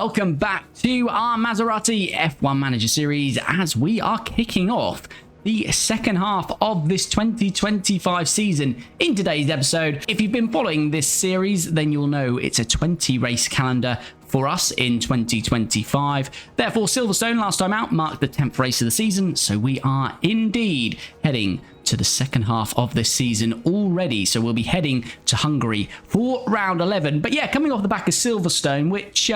welcome back to our Maserati F1 Manager series as we are kicking off the second half of this 2025 season in today's episode. If you've been following this series, then you'll know it's a 20 race calendar for us in 2025. Therefore, Silverstone last time out marked the 10th race of the season, so we are indeed heading to the second half of this season already. So we'll be heading to Hungary for round 11. But yeah, coming off the back of Silverstone, which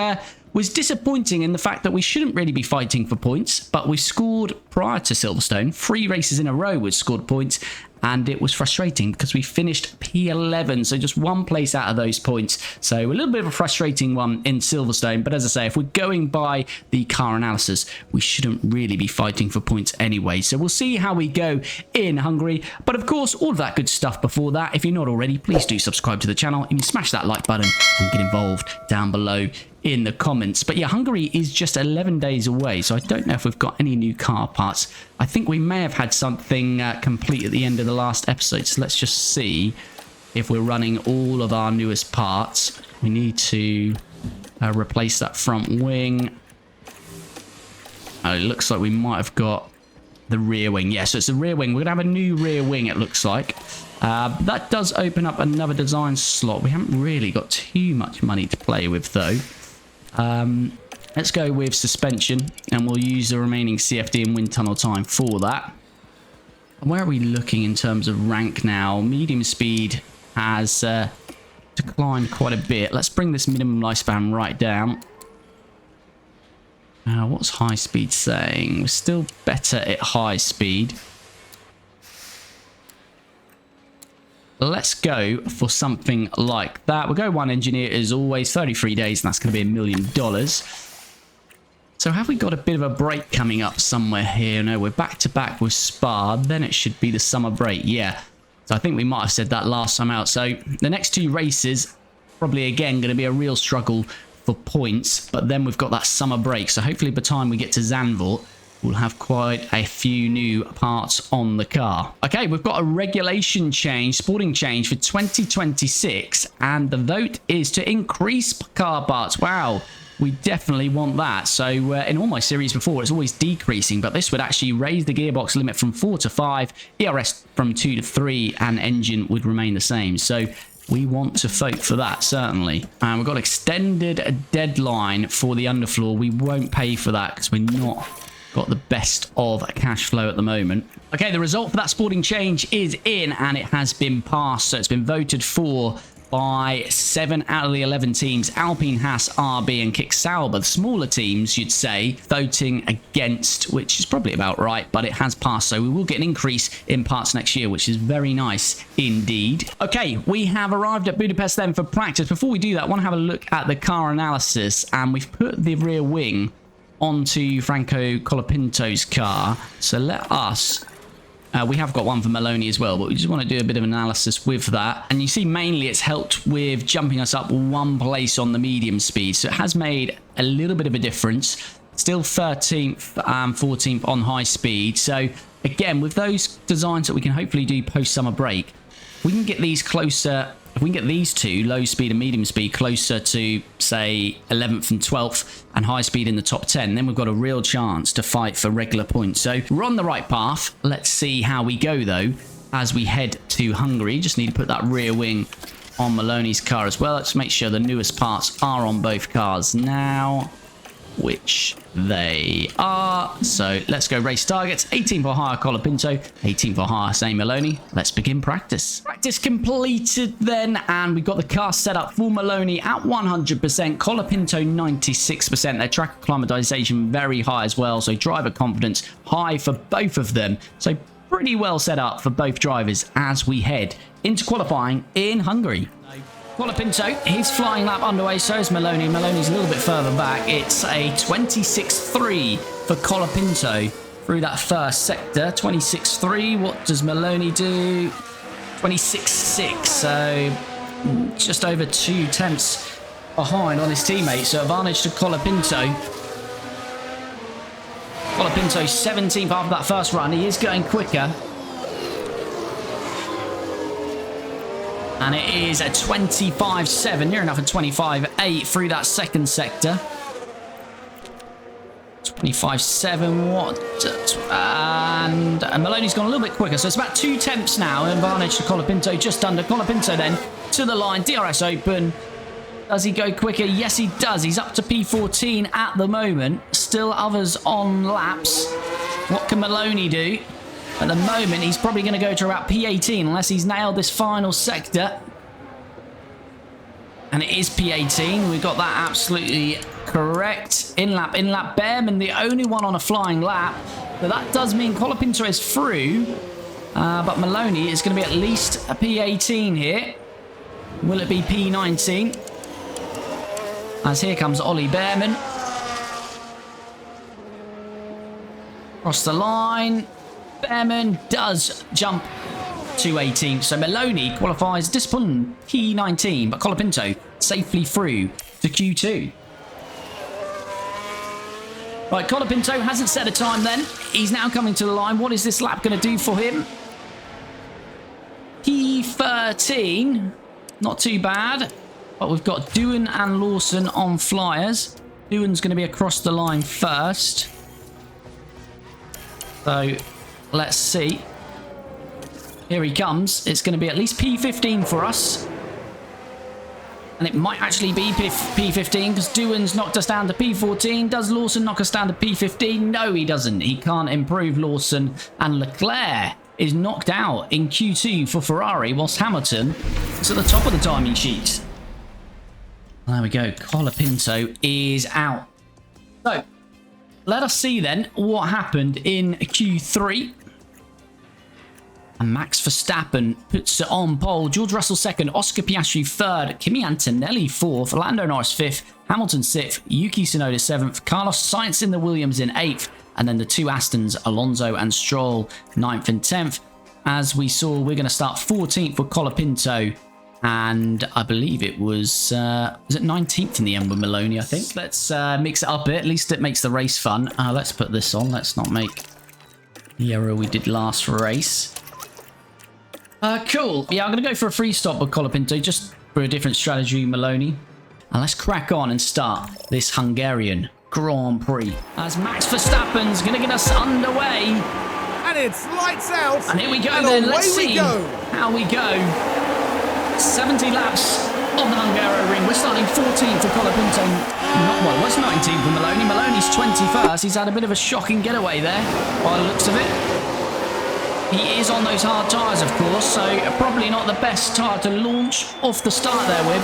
was disappointing in the fact that we shouldn't really be fighting for points, but we scored prior to Silverstone 3 races in a row we scored points, and it was frustrating because we finished P11, so just 1 place out of those points. So a little bit of a frustrating one in Silverstone, but as I say, if we're going by the car analysis, we shouldn't really be fighting for points anyway. So we'll see how we go in Hungary, but of course, all of that good stuff before that. If you're not already, please do subscribe to the channel and smash that like button and get involved down below in the comments. But yeah, Hungary is just 11 days away, so I don't know if we've got any new car parts. I think we may have had something complete at the end of the last episode, so let's just see if we're running all of our newest parts. We need to replace that front wing. It looks like we might have got the rear wing. Yeah, so it's the rear wing. We're gonna have a new rear wing, it looks like. That does open up another design slot. We haven't really got too much money to play with though. Let's go with suspension, and we'll use the remaining CFD and wind tunnel time for that. And where are we looking in terms of rank now? Medium speed has declined quite a bit. Let's bring this minimum lifespan right down. What's high speed saying? We're still better at high speed. Let's go for something like that. We'll go one engineer as always, 33 days, and that's going to be $1 million. So have we got a bit of a break coming up somewhere here? No, we're back to back with Spa. Then it should be the summer break. Yeah. So I think we might have said that last time out. So the next 2 races, probably again going to be a real struggle for points. But then we've got that summer break. So hopefully by the time we get to Zandvoort, we'll have quite a few new parts on the car. Okay, we've got a regulation change, sporting change for 2026, and the vote is to increase car parts. Wow, we definitely want that. So in all my series before, it's always decreasing, but this would actually raise the gearbox limit from 4 to 5, ERS from 2 to 3, and engine would remain the same. So we want to vote for that, certainly. And we've got extended deadline for the underfloor. We won't pay for that because we're not got the best of cash flow at the moment. Okay, the result for that sporting change is in, and it has been passed. So it's been voted for by 7 out of the 11 teams. Alpine, Haas, RB, and Kick Sauber. The smaller teams, you'd say, voting against, which is probably about right, but it has passed. So we will get an increase in parts next year, which is very nice indeed. Okay, we have arrived at Budapest then for practice. Before we do that, I want to have a look at the car analysis, and we've put the rear wing onto Franco Colapinto's car. So let us, we have got one for Maloney as well, but we just want to do a bit of analysis with that. And you see mainly it's helped with jumping us up 1 place on the medium speed. So it has made a little bit of a difference. Still 13th and 14th on high speed. So again, with those designs that we can hopefully do post-summer break, we can get these closer. If we can get these 2, low speed and medium speed, closer to, say, 11th and 12th, and high speed in the top 10, then we've got a real chance to fight for regular points. So we're on the right path. Let's see how we go, though, as we head to Hungary. Just need to put that rear wing on Maloney's car as well. Let's make sure the newest parts are on both cars now, which they are. So let's go race targets. 18 for hire Colapinto, 18 for hire Zane Maloney. Let's begin practice. Practice completed then, and we've got the car set up for Maloney at 100%, Colapinto 96%. Their track acclimatization very high as well, so driver confidence high for both of them. So pretty well set up for both drivers as we head into qualifying in Hungary. Colapinto, his flying lap underway, so is Maloney. Maloney's a little bit further back. It's a 26.3 for Colapinto through that first sector. 26.3. What does Maloney do? 26.6. So just over 2 tenths behind on his teammate. So advantage to Colapinto. Colapinto 17th after that first run. He is going quicker. And it is a 25.7, near enough a 25.8 through that second sector. 25.7. What? And Maloney's gone a little bit quicker. So it's about 2 tenths now. Advantage to Colapinto, just under. Colapinto then to the line. DRS open. Does he go quicker? Yes, he does. He's up to P14 at the moment. Still others on laps. What can Maloney do? At the moment, he's probably going to go to about P18 unless he's nailed this final sector. And it is P18. We got that absolutely correct. In lap. Bearman, the only one on a flying lap. But that does mean Colapinto is through. But Maloney is going to be at least a P18 here. Will it be P19? As here comes Ollie Bearman. Across the line. Bearman does jump to 18. So Maloney qualifies discipline P19. But Colapinto safely through to Q2. Right, Colapinto hasn't set a time then. He's now coming to the line. What is this lap going to do for him? P13. Not too bad. But we've got Doohan and Lawson on flyers. Doohan's going to be across the line first. So, let's see. Here he comes. It's going to be at least P15 for us. And it might actually be P15 because Doohan's knocked us down to P14. Does Lawson knock us down to P15? No, he doesn't. He can't improve Lawson. And Leclerc is knocked out in Q2 for Ferrari whilst Hamilton is at the top of the timing sheet. There we go. Colapinto is out. So, let us see then what happened in Q3. And Max Verstappen puts it on pole. George Russell second, Oscar Piastri third, Kimi Antonelli fourth, Lando Norris fifth, Hamilton sixth, Yuki Tsunoda seventh, Carlos Sainz in the Williams in eighth, and then the two Astons, Alonso and Stroll, 9th and 10th. As we saw, we're going to start 14th with Colapinto. And I believe it was it 19th in the end with Maloney, I think. Let's mix it up a bit. At least it makes the race fun. Let's put this on. Let's not make the error we did last race. Cool. Yeah, I'm going to go for a free stop with Colapinto, just for a different strategy, Maloney. And let's crack on and start this Hungarian Grand Prix. As Max Verstappen's going to get us underway. And it's lights out. And here we go then. Let's see how we go. 70 laps on the Hungaroring. We're starting 14th for Colapinto. Well, what's 19th for Maloney? Maloney's 21st. He's had a bit of a shocking getaway there, by the looks of it. He is on those hard tyres, of course, so probably not the best tyre to launch off the start there with.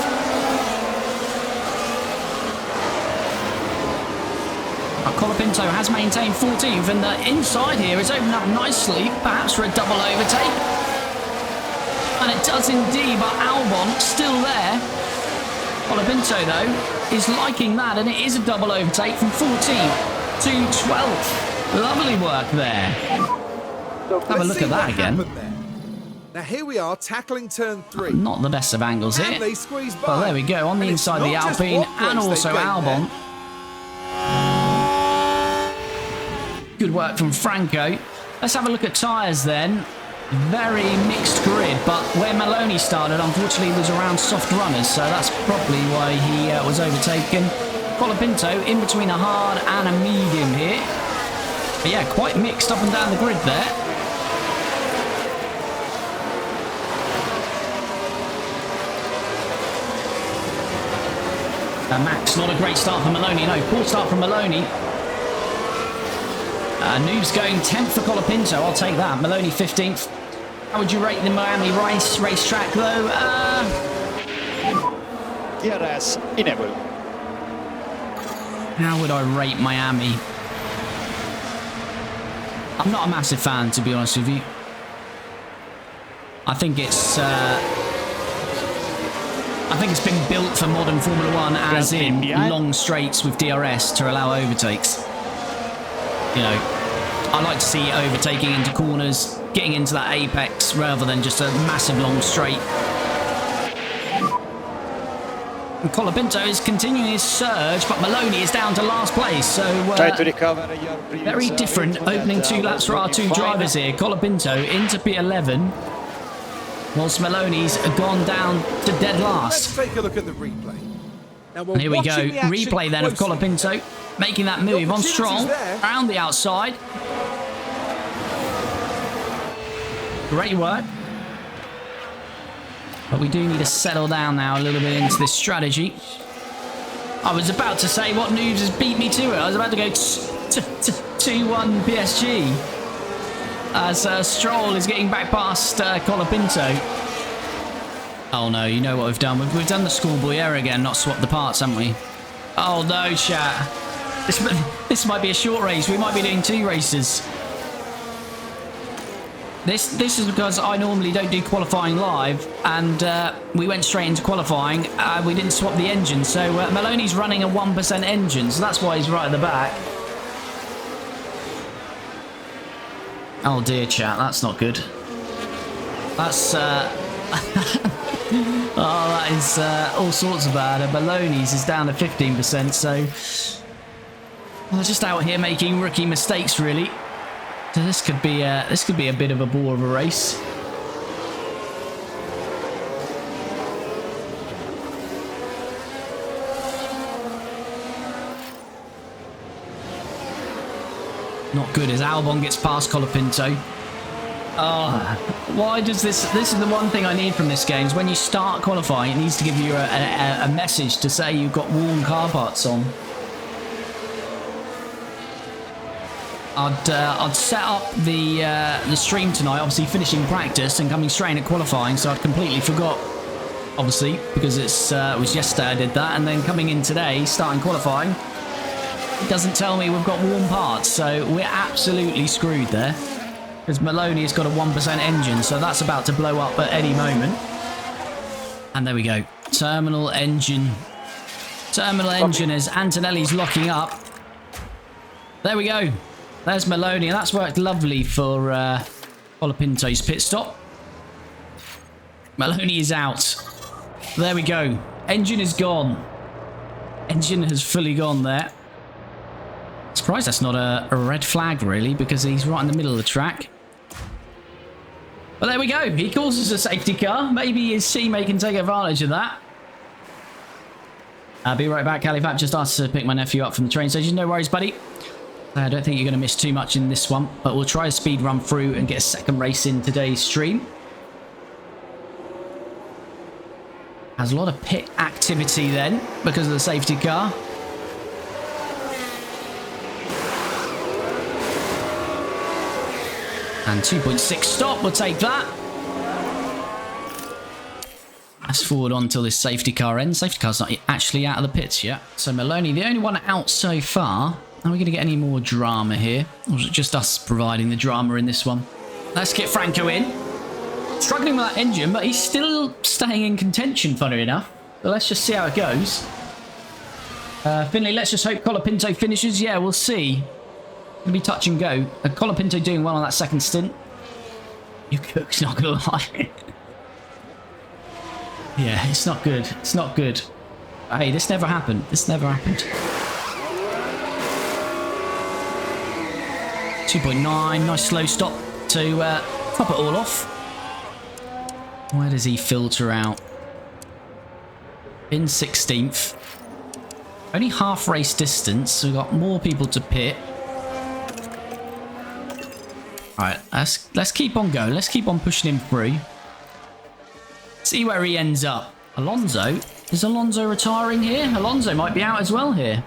Colapinto has maintained 14th, and the inside here is opened up nicely, perhaps for a double overtake. And it does indeed, but Albon still there. Colapinto, though, is liking that, and it is a double overtake from 14th to 12th. Lovely work there. Have a look at that again. Now here we are tackling turn 3. Not the best of angles here. But there we go, on the inside of the Alpine and also Albon. Good work from Franco. Let's have a look at tyres then. Very mixed grid, but where Maloney started, unfortunately, was around soft runners, so that's probably why he was overtaken. Colapinto in between a hard and a medium here. But yeah, quite mixed up and down the grid there. Max, not a great start for Maloney. No, poor start from Maloney. Noob's going 10th for Colapinto. I'll take that. Maloney 15th. How would you rate the Miami racetrack, though? DRS enabled. How would I rate Miami? I'm not a massive fan, to be honest with you. I think it's been built for modern Formula One, as in long straights with DRS to allow overtakes. You know, I like to see it overtaking into corners, getting into that apex rather than just a massive long straight. And Colapinto is continuing his surge, but Maloney is down to last place. So try to recover your very different opening 2 laps for our 2 drivers here. Colapinto into P11, whilst Maloney's gone down to dead last. Let's take a look at the replay. Now and here we go. Replay then of Colapinto. making that move on strong, there. around the outside. Great work. But we do need to settle down now a little bit into this strategy. I was about to say what noobs has beat me to it. I was about to go 2-1 PSG. As Stroll is getting back past Colapinto. Oh no, you know what we've done. We've done the schoolboy error again, not swapped the parts, haven't we? Oh no, chat. This might be a short race. We might be doing 2 races. This is because I normally don't do qualifying live, and we went straight into qualifying. We didn't swap the engine, so Maloney's running a 1% engine, so that's why he's right at the back. Oh dear, chat, that's not good. That's oh, that is all sorts of bad. Maloney's is down to 15%, so we're just out here making rookie mistakes, really. So this could be a bit of a bore of a race. Not good as Albon gets past Colapinto. Oh, why does this is the one thing I need from this game, is when you start qualifying, it needs to give you a message to say you've got warm car parts on. I'd set up the stream tonight, obviously finishing practice and coming straight in at qualifying, so I'd completely forgot, obviously, because it was yesterday I did that, and then coming in today, starting qualifying, it doesn't tell me we've got warm parts, so we're absolutely screwed there, because Maloney has got a 1% engine, so that's about to blow up at any moment. And there we go, terminal engine as Antonelli's locking up. There we go. There's Maloney, and that's worked lovely for Colapinto's pit stop. Maloney is out. There we go. Engine is gone. Engine has fully gone there. Surprised that's not a red flag, really, because he's right in the middle of the track. But there we go. He causes a safety car. Maybe his teammate can take advantage of that. I'll be right back. Califat just asked to pick my nephew up from the train station. No worries, buddy. I don't think you're going to miss too much in this one, but we'll try a speed run through and get a second race in today's stream. Has a lot of pit activity then, because of the safety car. And 2.6 stop, we'll take that. Let's forward on until this safety car ends. Safety car's not actually out of the pits yet. So Maloney, the only one out so far. Are we going to get any more drama here? Or is it just us providing the drama in this one? Let's get Franco in. Struggling with that engine, but he's still staying in contention, funny enough. But let's just see how it goes. Finley, let's just hope Colapinto finishes. Yeah, we'll see. It'll be touch and go. Colapinto doing well on that second stint. You cook's not going to lie. Yeah, it's not good. It's not good. Hey, this never happened. This never happened. 2.9, nice slow stop to top it all off. Where does he filter out? In 16th. Only half race distance, so we've got more people to pit. Alright, let's keep on going. Let's keep on pushing him through. See where he ends up. Alonso? Is Alonso retiring here? Alonso might be out as well here.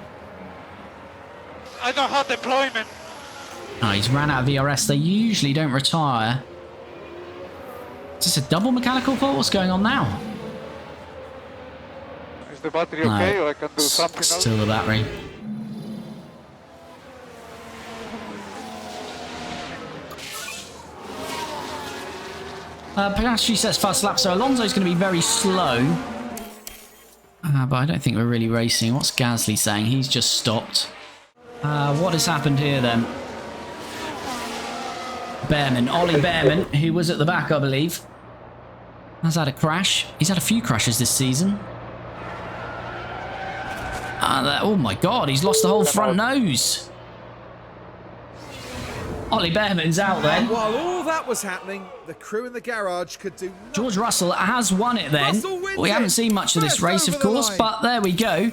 I don't have deployment. Oh, he's ran out of VRS. They usually don't retire. Is this a double mechanical fault? What's going on now? Is the battery okay, or I can do something else? Still the battery. Piastri says fast lap, so Alonso's going to be very slow. But I don't think we're really racing. What's Gasly saying? He's just stopped. What has happened here then? Behrman, Ollie Behrman, who was at the back, I believe, has had a crash. He's had a few crashes this season. Oh my god, he's lost the whole front nose. Ollie Behrman's out then. While all that was happening, the crew in the garage could do nothing. George Russell has won it then. We haven't seen much of this race, of course, but there we go.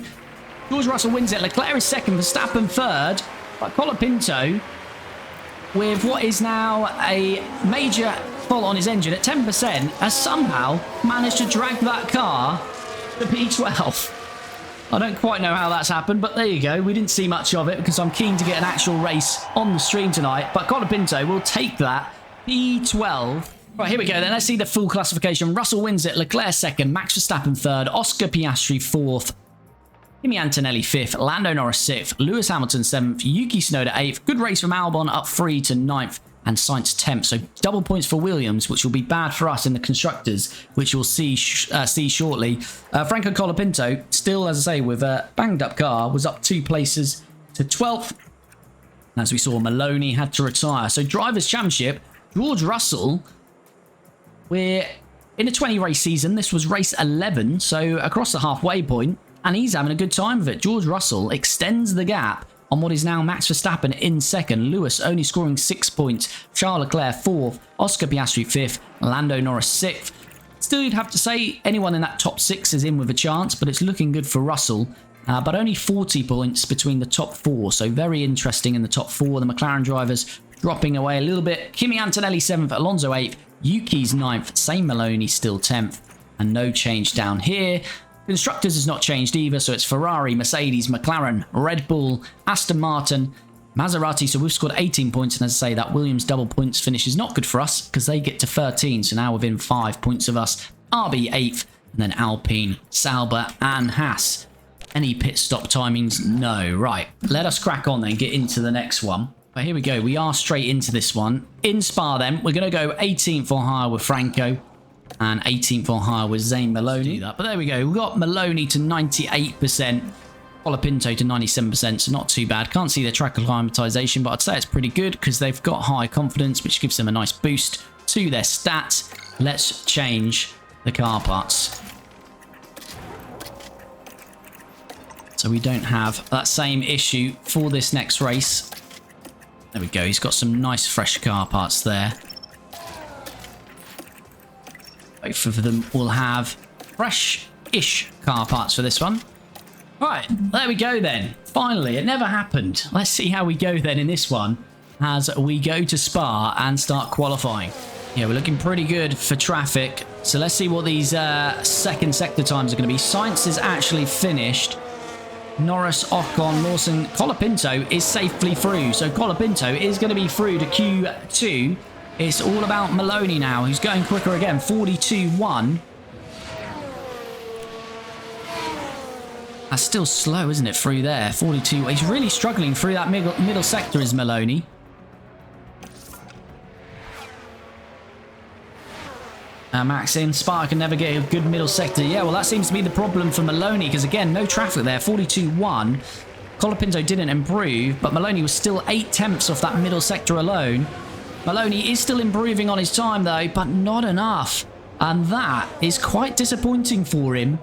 George Russell wins it. Leclerc is second, Verstappen third. But Colapinto, with what is now a major fault on his engine at 10%, has somehow managed to drag that car to P12. I don't quite know how that's happened, but there you go. We didn't see much of it because I'm keen to get an actual race on the stream tonight. But Colapinto will take that P12. Right, here we go then. Let's see the full classification. Russell wins it. Leclerc second. Max Verstappen third. Oscar Piastri fourth. Kimi Antonelli 5th, Lando Norris 6th, Lewis Hamilton 7th, Yuki Tsunoda 8th. Good race from Albon up 3 to 9th, and Sainz 10th. So double points for Williams, which will be bad for us in the constructors, which we'll see shortly. Franco Colapinto, still, as I say, with a banged up car, was up 2 places to 12th. As we saw, Maloney had to retire. So Drivers' Championship, George Russell, we're in a 20 race season. This was race 11, so across the halfway point. And he's having a good time of it. George Russell extends the gap on what is now Max Verstappen in second. Lewis only scoring 6 points. Charles Leclerc 4th. Oscar Piastri 5th. Lando Norris 6th. Still, you'd have to say anyone in that top 6 is in with a chance, but it's looking good for Russell. But only 40 points between the top 4. So very interesting in the top 4. The McLaren drivers dropping away a little bit. Kimi Antonelli 7th. Alonso 8th. Yuki's 9th. Zane Maloney still 10th. And no change down here. Constructors has not changed either, so it's Ferrari, Mercedes, McLaren, Red Bull, Aston Martin, Maserati. So we've scored 18 points, and as I say, that Williams double points finish is not good for us because they get to 13, so now within 5 points of us. RB 8th, and then Alpine, Sauber, and Haas. Any pit stop timings? No. Right, let us crack on then, get into the next one. But here we go, we are straight into this one. In Spa then, we're going to go 18th or higher with Franco. And 18th or higher with Zane Maloney. But there we go. We've got Maloney to 98%. Colapinto to 97%. So not too bad. Can't see their track acclimatization, but I'd say it's pretty good because they've got high confidence, which gives them a nice boost to their stats. Let's change the car parts. So we don't have that same issue for this next race. There we go. He's got some nice fresh car parts there. Both of them will have fresh-ish car parts for this one. Right, there we go then. Finally, it never happened. Let's see how we go then in this one as we go to Spa and start qualifying. Yeah, we're looking pretty good for traffic. So let's see what these second sector times are going to be. Sainz is actually finished. Norris, Ocon, Lawson, Colapinto is safely through. So Colapinto is going to be through to Q2. It's all about Maloney now, who's going quicker again. 42.1. That's still slow, isn't it, through there? 42. He's really struggling through that middle sector, is Maloney. Max in. Spa can never get a good middle sector. Yeah, well, that seems to be the problem for Maloney, because, again, no traffic there. 42.1. Colapinto didn't improve, but Maloney was still 8 tenths off that middle sector alone. Maloney is still improving on his time, though, but not enough. And that is quite disappointing for him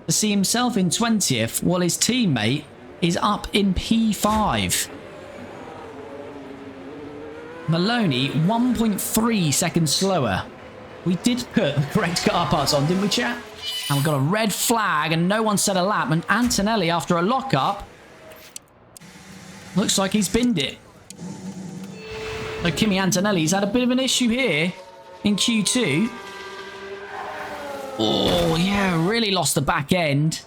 to see himself in 20th while his teammate is up in P5. Maloney, 1.3 seconds slower. We did put the correct car parts on, didn't we, chat? And we've got a red flag and no one set a lap. And Antonelli, after a lockup, looks like he's binned it. So Kimi Antonelli's had a bit of an issue here in Q2. Oh, yeah, really lost the back end.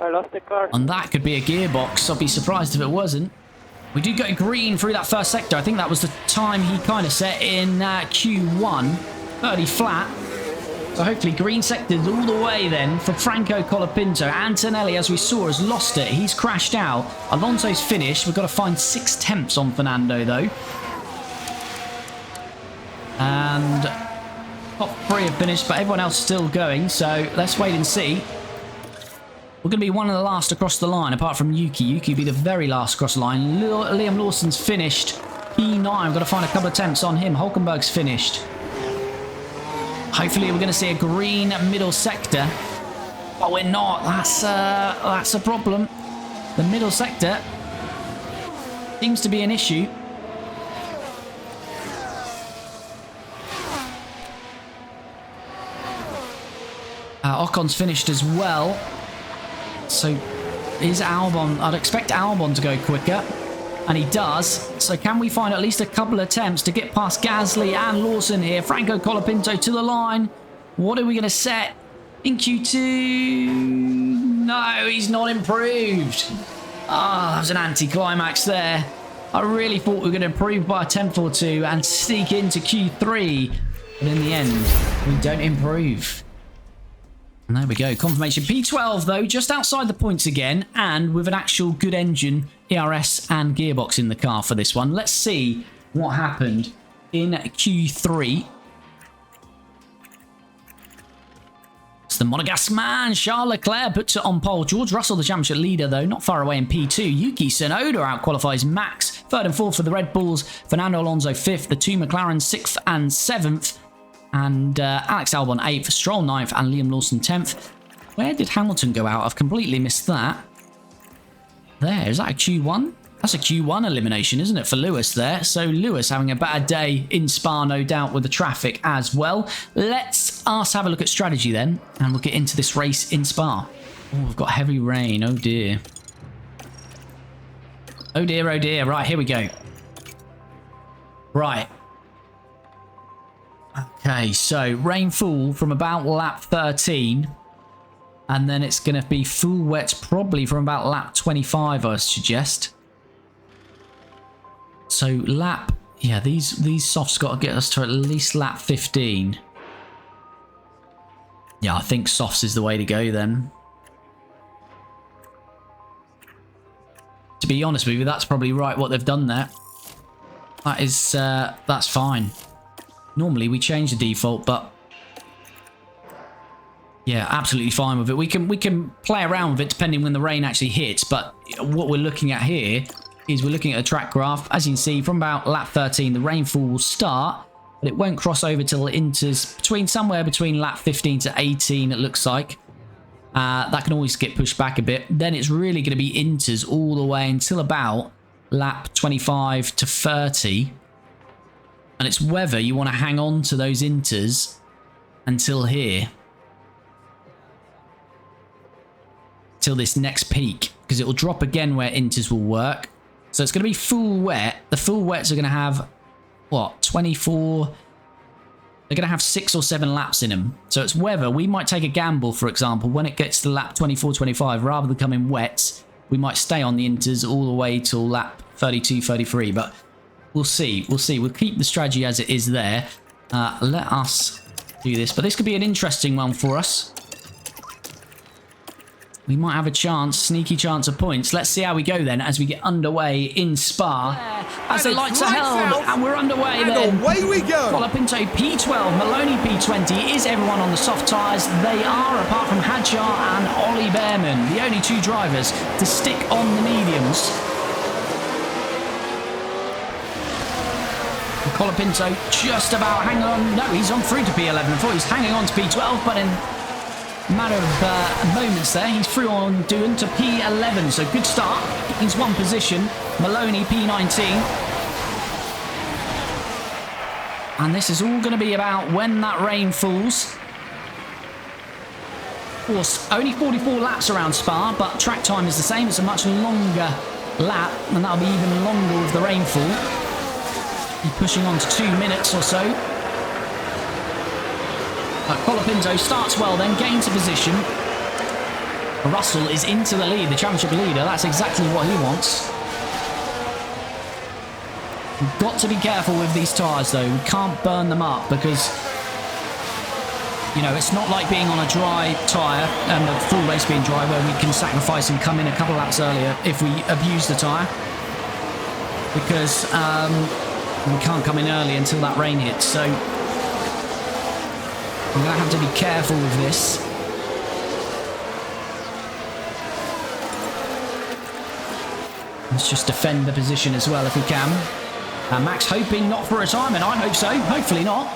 I lost the car. And that could be a gearbox. I'd be surprised if it wasn't. We do get green through that first sector. I think that was the time he kind of set in Q1. 30 flat. So hopefully green sectors all the way then for Franco Colapinto. Antonelli, as we saw, has lost it. He's crashed out. Alonso's finished. We've got to find 6 tenths on Fernando, though. And top 3 have finished, but everyone else is still going. So let's wait and see. We're going to be one of the last across the line, apart from Yuki. Yuki will be the very last across the line. Liam Lawson's finished. P9, we've got to find a couple of attempts on him. Hulkenberg's finished. Hopefully we're going to see a green middle sector. But we're not. That's a problem. The middle sector seems to be an issue. Ocon's finished as well. So is Albon. I'd expect Albon to go quicker. And he does. So can we find at least a couple of attempts to get past Gasly and Lawson here? Franco Colapinto to the line. What are we going to set in Q2? No, he's not improved. Ah, that was an anticlimax there. I really thought we were going to improve by a tenth or two and sneak into Q3. But in the end, we don't improve. And there we go. Confirmation. P12, though, just outside the points again. And with an actual good engine, ERS and gearbox in the car for this one. Let's see what happened in Q3. It's the Monegasque man, Charles Leclerc, puts it on pole. George Russell, the championship leader, though, not far away in P2. Yuki Tsunoda outqualifies Max. Third and fourth for the Red Bulls. Fernando Alonso fifth. The two McLaren sixth and seventh. And Alex Albon 8th, Stroll 9th, and Liam Lawson 10th. Where did Hamilton go out? I've completely missed that. There, is that a Q1? That's a Q1 elimination, isn't it, for Lewis there? So Lewis having a bad day in Spa, no doubt, with the traffic as well. Let's us have a look at strategy then, and we'll get into this race in Spa. Oh, we've got heavy rain. Oh, dear. Oh, dear, oh, dear. Right, here we go. Right. Okay, so rainfall from about lap 13. And then it's going to be full wet probably from about lap 25, I suggest. So lap... Yeah, these softs got to get us to at least lap 15. Yeah, I think softs is the way to go then. To be honest with you, that's probably right what they've done there. That is... that's fine. Normally we change the default, but yeah, absolutely fine with it. We can play around with it depending when the rain actually hits, but what we're looking at here is we're looking at a track graph. As you can see, from about lap 13, the rainfall will start, but it won't cross over till it enters somewhere between lap 15 to 18, it looks like. That can always get pushed back a bit. Then it's really going to be inters all the way until about lap 25 to 30. And it's whether you want to hang on to those inters until here. Till this next peak. Because it will drop again where inters will work. So it's going to be full wet. The full wets are going to have, what, 24... They're going to have 6 or 7 laps in them. So it's whether we might take a gamble, for example, when it gets to lap 24, 25, rather than coming wet, we might stay on the inters all the way till lap 32, 33. But... we'll see. We'll see. We'll keep the strategy as it is there. Let us do this. But this could be an interesting one for us. We might have a chance, sneaky chance of points. Let's see how we go then as we get underway in Spa. As the lights are held, and we're underway then. Away we go. Colapinto P12, Maloney P20. Is everyone on the soft tyres? They are, apart from Hadjar and Ollie Behrman, the only two drivers to stick on the mediums. Colapinto just about hanging on. No, he's on through to P11. I thought he was hanging on to P12, but in a matter of moments there, he's through on doing to P11. So good start. He's one position. Maloney P19. And this is all going to be about when that rain falls. Of course, only 44 laps around Spa, but track time is the same. It's a much longer lap, and that'll be even longer with the rainfall. Pushing on to 2 minutes or so. Colapinto starts well then, gains a position. Russell is into the lead, the championship leader. That's exactly what he wants. We've got to be careful with these tyres though. We can't burn them up because, you know, it's not like being on a dry tyre and the full race being dry where we can sacrifice and come in a couple of laps earlier if we abuse the tyre. Because, we can't come in early until that rain hits, so we're going to have to be careful with this. Let's just defend the position as well if we can. Max hoping not for retirement. I hope so. Hopefully not.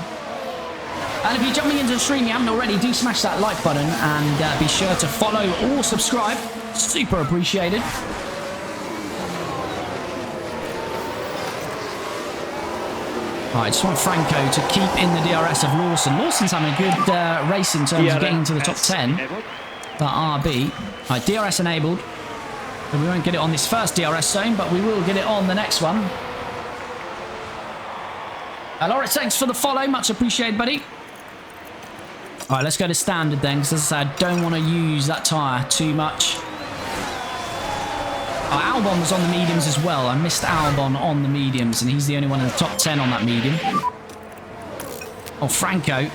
And if you're jumping into the stream, you haven't already, do smash that like button and be sure to follow or subscribe. Super appreciated. Right, I just want Franco to keep in the DRS of Lawson. Lawson's having a good race in terms of getting into the top 10. But RB. Right, DRS enabled. So we won't get it on this first DRS zone, but we will get it on the next one. Loritz, thanks for the follow. Much appreciated, buddy. All right, let's go to standard then, because as I said, I don't want to use that tyre too much. Oh, Albon was on the mediums as well. I missed Albon on the mediums, and he's the only one in the top 10 on that medium. Oh, Franco.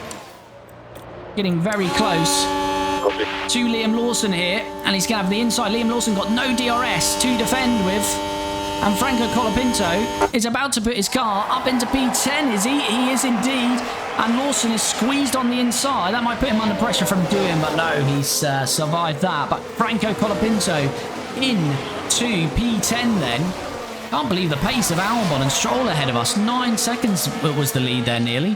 Getting very close to Liam Lawson here, and he's going to have the inside. Liam Lawson got no DRS to defend with, and Franco Colapinto is about to put his car up into P10, is he? He is indeed, and Lawson is squeezed on the inside. That might put him under pressure from doing, but no, he's survived that. But Franco Colapinto into P10 then. Can't believe the pace of Albon and Stroll ahead of us. 9 seconds was the lead there nearly.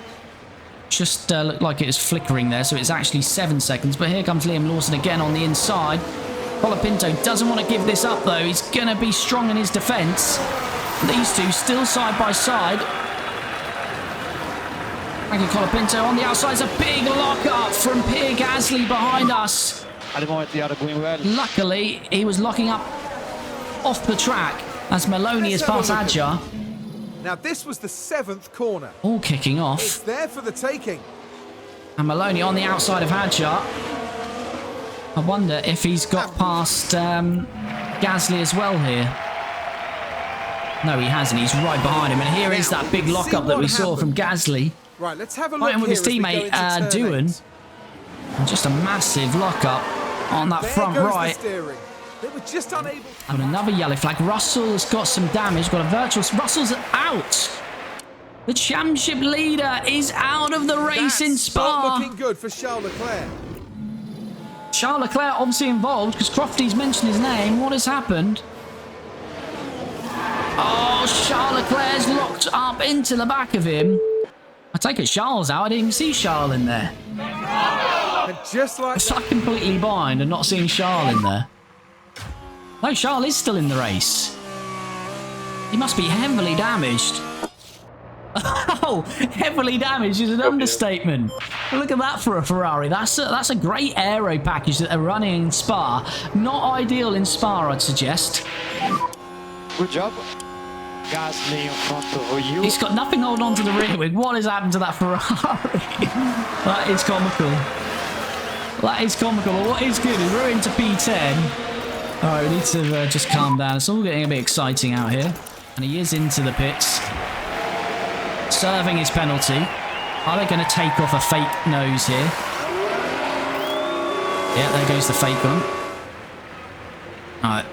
Just looked like it was flickering there, so it's actually 7 seconds. But here comes Liam Lawson again on the inside. Colapinto doesn't want to give this up, though. He's going to be strong in his defence. These two still side by side. Franco Colapinto on the outside. It's a big lock-up from Pierre Gasly behind us. At the moment, they are going well. Luckily, he was locking up off the track as Maloney has passed Adjar. Now, this was the 7th corner. All kicking off. It's there for the taking. And Maloney on the outside of Hadjar. I wonder if he's got past Gasly as well here. No, he hasn't. He's right behind him. And here is that big lockup that we saw from Gasly. Right, let's have a look Fighting with his here as we teammate go into turn Doohan. 8. And just a massive lockup on that There front goes right. the steering. They were just unable. And another yellow flag. Russell has got some damage. Got a virtual. Russell's out. The championship leader is out of the race in That's not Spa. looking good for Charles Leclerc. Charles Leclerc obviously involved because Crofty's mentioned his name. What has happened? Oh, Charles Leclerc's locked up into the back of him. I take it Charles out. I didn't even see Charles in there. And just like It's like completely blind and not seeing Charles in there. No, Charles is still in the race. He must be heavily damaged. Oh, heavily damaged is an understatement. Look at that for a Ferrari. That's a great aero package that they're running in Spa. Not ideal in Spa, I'd suggest. Good job. Gasly in front of you. He's got nothing holding on to the rear wing. What has happened to that Ferrari? That is comical. That is comical. But what is good is we're into P10. All right, we need to just calm down. It's all getting a bit exciting out here. And he is into the pits. Serving his penalty. Are they going to take off a fake nose here? Yeah, there goes the fake one. All right.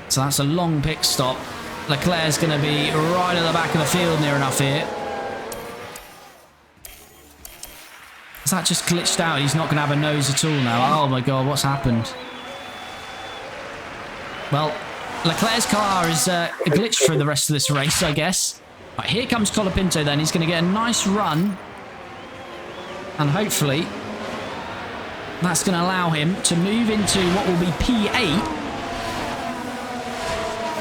So that's a long pit stop. Leclerc's going to be right at the back of the field near enough here. Has that just glitched out? He's not going to have a nose at all now. Oh my God, what's happened? Well, Leclerc's car is glitched for the rest of this race, I guess. Right, here comes Colapinto then. He's going to get a nice run. And hopefully, that's going to allow him to move into what will be P8.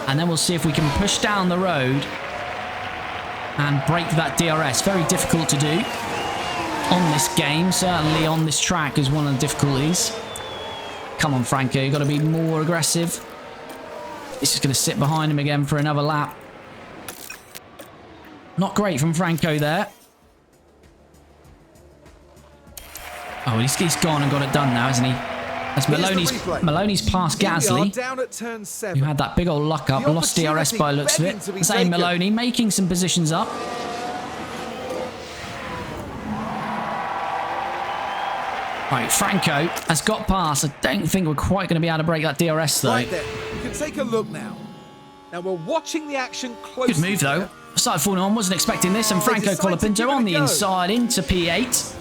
And then we'll see if we can push down the road and break that DRS. Very difficult to do on this game. Certainly on this track is one of the difficulties. Come on, Franco. You've got to be more aggressive. This is going to sit behind him again for another lap. Not great from Franco there. Oh, he's gone and got it done now, isn't he? As Maloney's past Gasly, down at turn 7. who had that big old lock up, lost DRS by looks of it. Zane Maloney making some positions up. Right, Franco has got past. I don't think we're quite going to be able to break that DRS though. Right there. You can take a look now. Now we're watching the action closely. Good move though. Started falling on, wasn't expecting this, and Franco Colapinto on the inside into P8.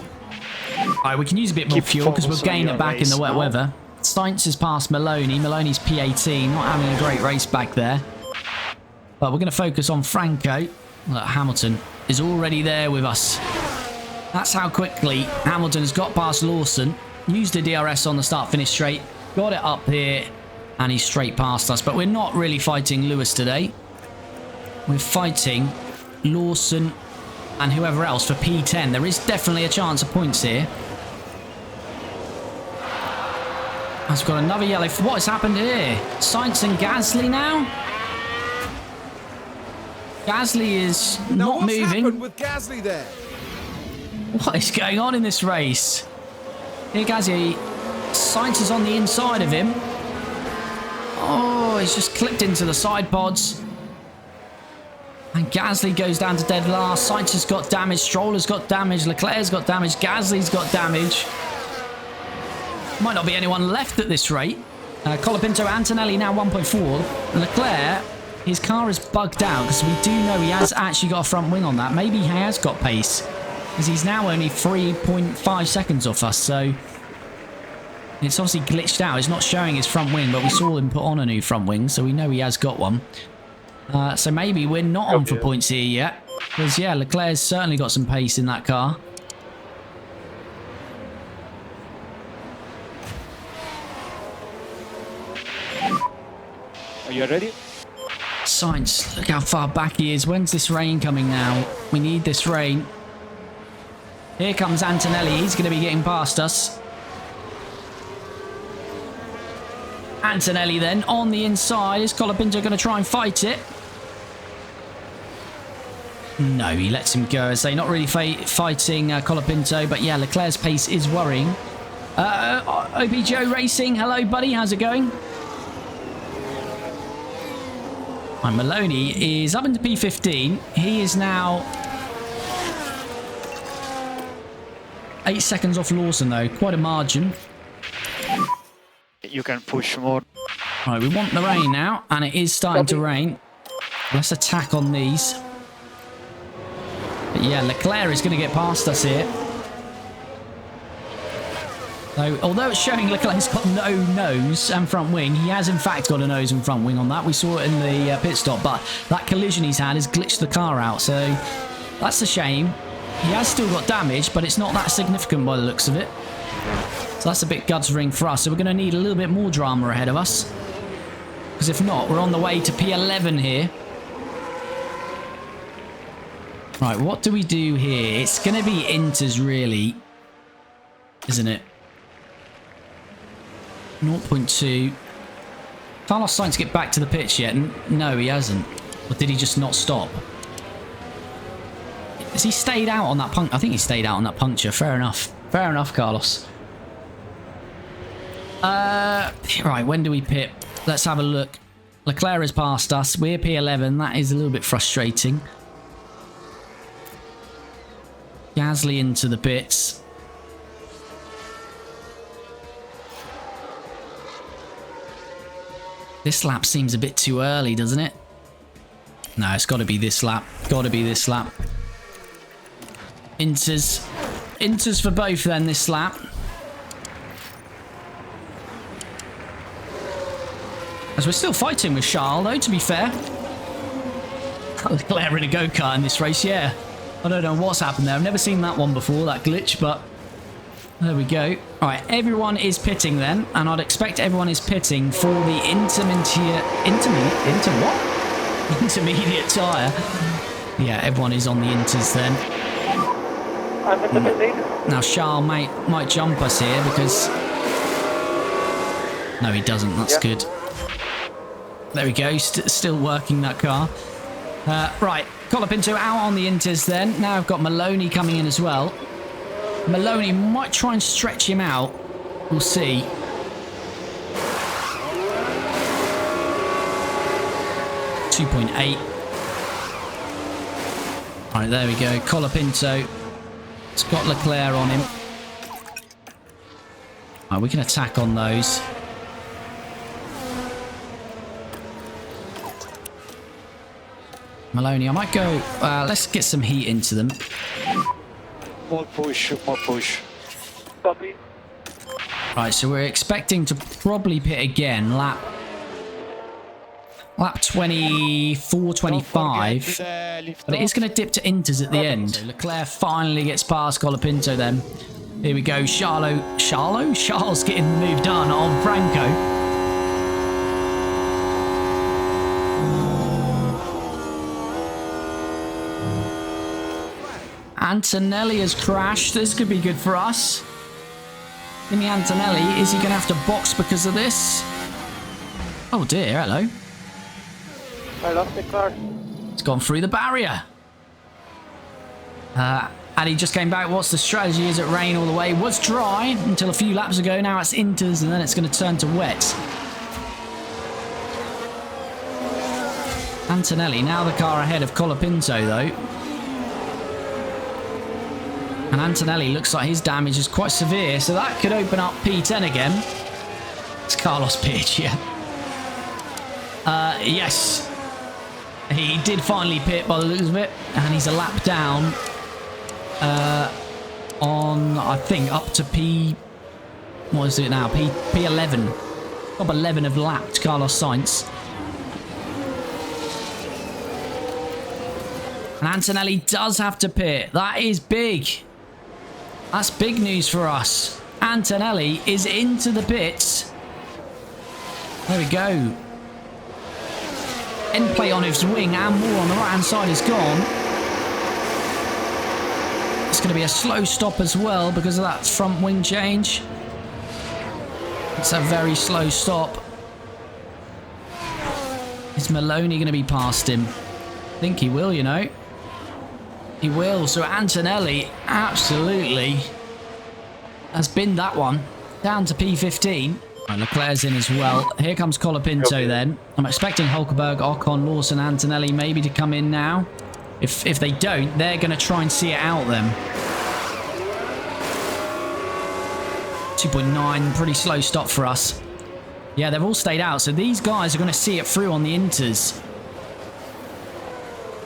Alright, we can use a bit more fuel because we'll gain it back in the wet weather. Steintz has passed Maloney. Maloney's P18, not having a great race back there. But we're going to focus on Franco. Look, Hamilton is already there with us. That's how quickly Hamilton has got past Lawson. Used the DRS on the start-finish straight. Got it up here. And he's straight past us. But we're not really fighting Lewis today. We're fighting Lawson and whoever else for P10. There is definitely a chance of points here. I've got another yellow. What has happened here? Sainz and Gasly now? Gasly is Now, not what's moving. happened with Gasly there? What is going on in this race? Here, Gasly. Sainz is on the inside of him. Oh, he's just clipped into the side pods. And Gasly goes down to dead last. Sainz has got damage. Stroll has got damage. Leclerc's got damage. Gasly's got damage. Might not be anyone left at this rate. Colapinto, Antonelli now 1.4. Leclerc, his car is bugged out because we do know he has actually got a front wing on that. Maybe he has got pace because he's now only 3.5 seconds off us. So it's obviously glitched out. It's not showing his front wing, but we saw him put on a new front wing, so we know he has got one. So maybe we're not on for points here yet. Because, yeah, Leclerc's certainly got some pace in that car. Are you ready? Sainz, look how far back he is. When's this rain coming now? We need this rain. Here comes Antonelli. He's going to be getting past us. Antonelli then on the inside. Is Colapinto going to try and fight it? No, he lets him go. As they're not really fighting Colapinto, but yeah, Leclerc's pace is worrying. OBJO Racing, hello buddy, how's it going? And Maloney is up into P15. He is now 8 seconds off Lawson though, quite a margin. You can push more. Right, we want the rain now, and it is starting to rain. Let's attack on these. But yeah, Leclerc is going to get past us here. So, although it's showing Leclerc's got no nose and front wing, he has in fact got a nose and front wing on that. We saw it in the pit stop, but that collision he's had has glitched the car out. So that's a shame. He has still got damage, but it's not that significant by the looks of it. So that's a bit guttering for us. So we're going to need a little bit more drama ahead of us. Because if not, we're on the way to P11 here. Right, what do we do here? It's going to be Inters really, isn't it? 0.2. Carlos Sainz get back to the pitch yet? No, he hasn't. Or did he just not stop? Has he stayed out on that puncture? I think he stayed out on that puncture. Fair enough. Fair enough, Carlos. Right, when do we pit? Let's have a look. Leclerc has passed us. We're P11. That is a little bit frustrating. Gasly into the pits. This lap seems a bit too early, doesn't it? No, it's got to be this lap. Got to be this lap. Inters. Inters for both then this lap. As we're still fighting with Charles, though, to be fair. Leclerc in a go-kart in this race, yeah. I don't know what's happened there. I've never seen that one before, that glitch, but there we go. All right, everyone is pitting then, and I'd expect everyone is pitting for the intermediate tyre. Yeah, everyone is on the inters then. I'm in the pit lead. Now Charles might jump us here because... No, he doesn't. That's good. There we go. Still working that car. Right, Colapinto out on the inters then. Now I've got Maloney coming in as well. Maloney might try and stretch him out. We'll see. .8. Alright, there we go. Colapinto. It's got Leclerc on him. Alright, we can attack on those. Maloney, I might go... let's get some heat into them. More push, more push. Copy. Right, so we're expecting to probably pit again. Lap 24, 25. But it is going to dip to inters at the end. So Leclerc finally gets past Colapinto then. Here we go. Charles getting the move done on Franco. Antonelli has crashed. This could be good for us. Kimi Antonelli, is he going to have to box because of this? Oh dear, hello. I lost the car. It's gone through the barrier. And he just came back. What's the strategy? Is it rain all the way? It was dry until a few laps ago. Now it's inters and then it's going to turn to wet. Antonelli, now the car ahead of Colapinto though. And Antonelli looks like his damage is quite severe, so that could open up P10 again. It's Carlos Pietria. Yes. He did finally pit by the looks of it, and he's a lap down on, I think, up to P... What is it now? P11. Top 11 have lapped Carlos Sainz. And Antonelli does have to pit. That is big. That's big news for us. Antonelli is into the pits. There we go. End plate on his wing and more on the right hand side is gone. It's going to be a slow stop as well because of that front wing change. It's a very slow stop. Is Maloney going to be past him? I think he will, you know. He will. So Antonelli absolutely has been that one. Down to P15. And Leclerc's in as well. Here comes Colapinto then. I'm expecting Hulkenberg, Ocon, Lawson, Antonelli maybe to come in now. If they don't, they're going to try and see it out then. 2.9, pretty slow stop for us. Yeah, they've all stayed out. So these guys are going to see it through on the inters.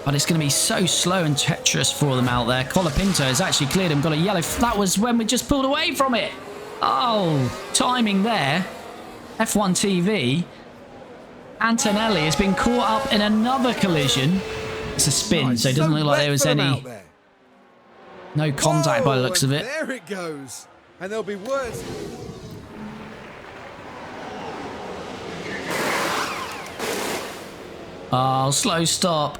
But it's going to be so slow and treacherous for them out there. Colapinto has actually cleared him. Got a yellow. That was when we just pulled away from it. Oh, timing there. F1 TV. Antonelli has been caught up in another collision. It's a spin, so it doesn't look like there was any... No contact by the looks of it. There it goes. And there'll be words. Oh, slow stop.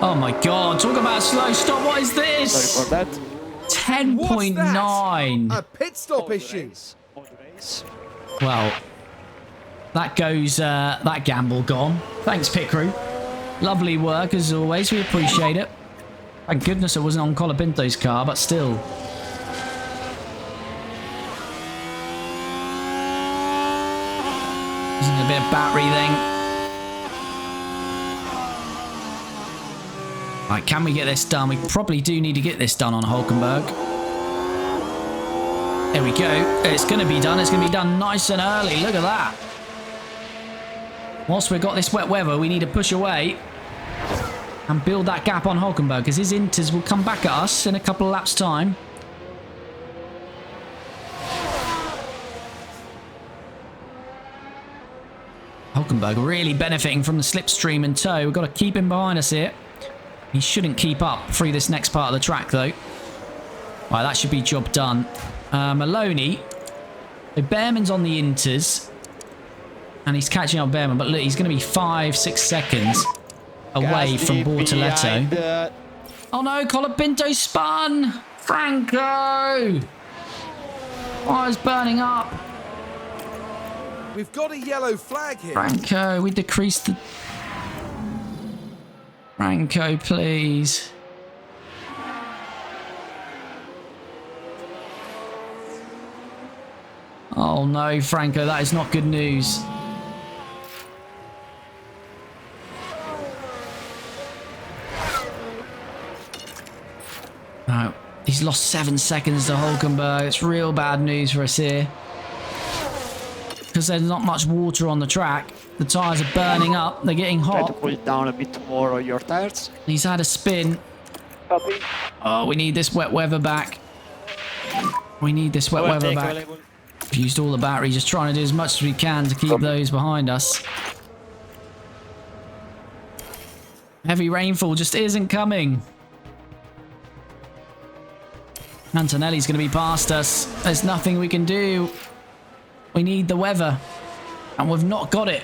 Oh my god, talk about a slow stop. What is this? Sorry for that. 10.9. A pit stop issue. Well, that goes, that gamble gone. Thanks, pit crew. Lovely work as always. We appreciate it. Thank goodness it wasn't on Colapinto's car, but still. Using a bit of battery thing. Right, can we get this done? We probably do need to get this done on Hulkenberg. There we go. It's going to be done. It's going to be done nice and early. Look at that. Whilst we've got this wet weather, we need to push away and build that gap on Hulkenberg because his inters will come back at us in a couple of laps' time. Hulkenberg really benefiting from the slipstream and tow. We've got to keep him behind us here. He shouldn't keep up through this next part of the track, though. Right, that should be job done. Maloney. So Behrman's on the inters. And he's catching up Behrman. But look, he's going to be 5-6 seconds away from Bortoletto. Oh no, Colapinto spun! Franco! Oh, it's burning up. We've got a yellow flag here. Franco, we decreased the... Franco, please. Oh no, Franco, that is not good news. No, he's lost 7 seconds to Hulkenberg. It's real bad news for us here. Because there's not much water on the track. The tyres are burning up. They're getting Try to hot. cool down a bit more on your tires. He's had a spin. Copy. Oh, we need this wet weather back. We need this wet weather back. We've used all the batteries, just trying to do as much as we can to keep those behind us. Heavy rainfall just isn't coming. Antonelli's going to be past us. There's nothing we can do. We need the weather. And we've not got it.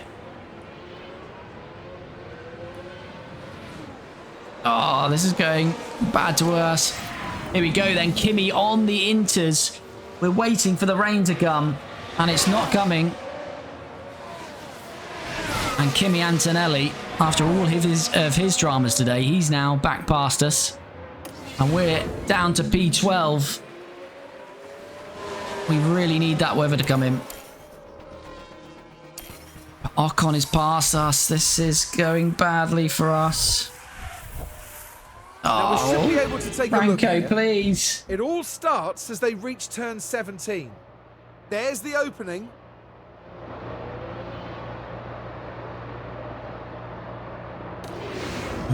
Oh, this is going bad to us. Here we go then. Kimi on the inters. We're waiting for the rain to come, and it's not coming. And Kimi Antonelli, after all of his dramas today, he's now back past us. And we're down to P12. We really need that weather to come in. Ocon is past us. This is going badly for us. Now we should be able to take a look Franco, here. please. It all starts as they reach turn 17. There's the opening.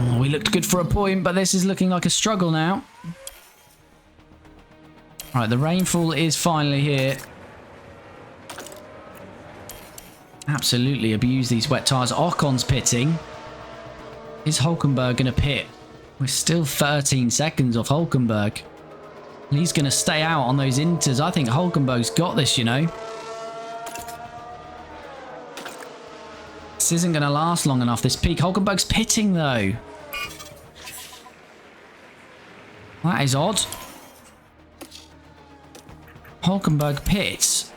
Oh, we looked good for a point, but this is looking like a struggle now. Right, the rainfall is finally here. Absolutely abuse these wet tyres. Ocon's pitting. Is Hulkenberg going to pit? We're still 13 seconds off Hulkenberg. He's going to stay out on those inters. I think Hulkenberg's got this, you know. This isn't going to last long enough, this peak. Hulkenberg's pitting, though. That is odd. Hulkenberg pits.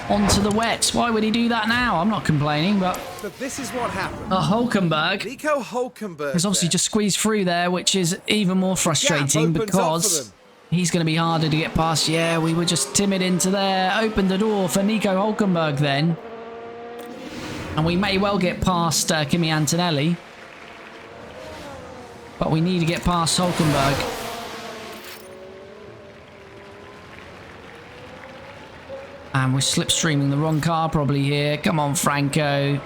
Onto the wets. Why would he do that now? I'm not complaining, but this is what happened. Hulkenberg Nico Hulkenberg has obviously just squeezed through there, which is even more frustrating because he's going to be harder to get past. Yeah, we were just timid into there. Opened the door for Nico Hulkenberg then. And we may well get past Kimi Antonelli. But we need to get past Hulkenberg. And we're slipstreaming the wrong car probably here. Come on, Franco.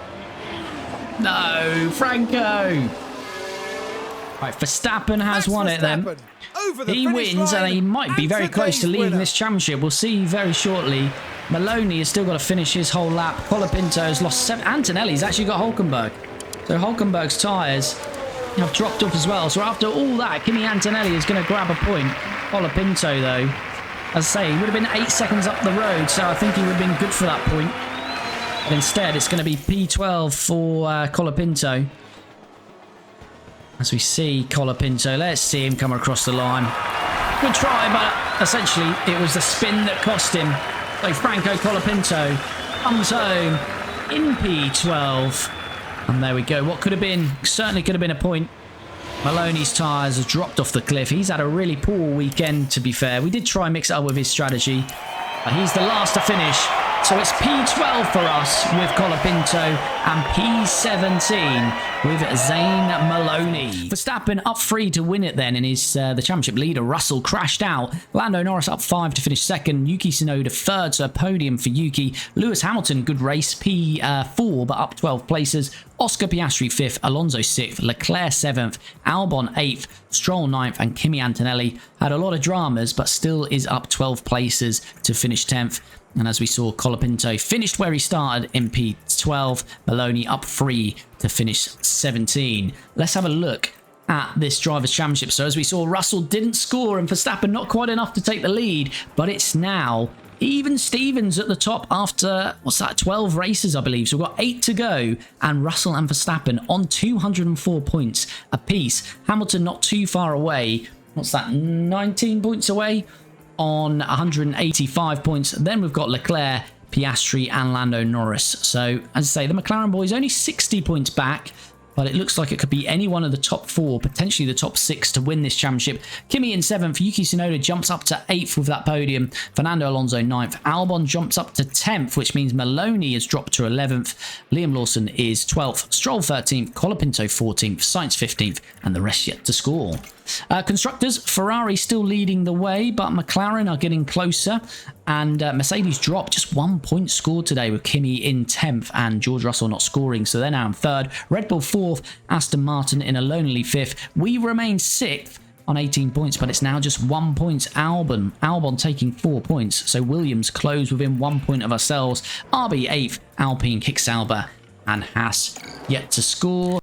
No, Franco. Right, Verstappen has won it then. He wins and he might be very close to leading this championship. We'll see very shortly. Maloney has still got to finish his whole lap. Colapinto has lost 7. Antonelli's actually got Hulkenberg. So Hulkenberg's tyres have dropped off as well. So after all that, Kimi Antonelli is going to grab a point. Colapinto, though, as I say, he would have been 8 seconds up the road, so I think he would have been good for that point. But instead, it's going to be P12 for Colapinto. As we see Colapinto, let's see him come across the line. Good try, but essentially it was the spin that cost him. So Franco Colapinto comes home in P12. And there we go. What could have been, certainly could have been a point. Maloney's tyres have dropped off the cliff. He's had a really poor weekend, to be fair. We did try and mix it up with his strategy. But he's the last to finish. So it's P12 for us with Colapinto and P17 with Zane Maloney. Verstappen up 3 to win it then, and is the championship leader. Russell crashed out. Lando Norris up 5 to finish second. Yuki Tsunoda third, so a podium for Yuki. Lewis Hamilton, good race, P4, but up 12 places. Oscar Piastri 5th, Alonso 6th, Leclerc 7th, Albon 8th, Stroll 9th, and Kimi Antonelli had a lot of dramas, but still is up 12 places to finish 10th. And as we saw, Colapinto finished where he started in P12. Maloney up 3 to finish 17. Let's have a look at this Drivers' Championship. So as we saw, Russell didn't score and Verstappen not quite enough to take the lead. But it's now even Stevens at the top after, 12 races, I believe. So we've got 8 to go. And Russell and Verstappen on 204 points apiece. Hamilton not too far away. 19 points away on 185 points. Then we've got Leclerc, Piastri and Lando Norris. So as I say, the McLaren boys only 60 points back, but it looks like it could be any one of the top 4, potentially the top 6 to win this championship. Kimi in 7th, Yuki Tsunoda jumps up to 8th with that podium, Fernando Alonso 9th, Albon jumps up to 10th, which means Maloney has dropped to 11th, Liam Lawson is 12th, Stroll 13th, Colapinto 14th, Sainz 15th, and the rest yet to score. Constructors, Ferrari still leading the way, but McLaren are getting closer, and Mercedes dropped just 1 point scored today with Kimi in 10th and George Russell not scoring, so they're now in 3rd. Red Bull 4th, Aston Martin in a lonely 5th. We remain 6th on 18 points, but it's now just 1 point. Albon taking 4 points, so Williams close within 1 point of ourselves. RB 8th, Alpine, Kick Sauber and Haas yet to score.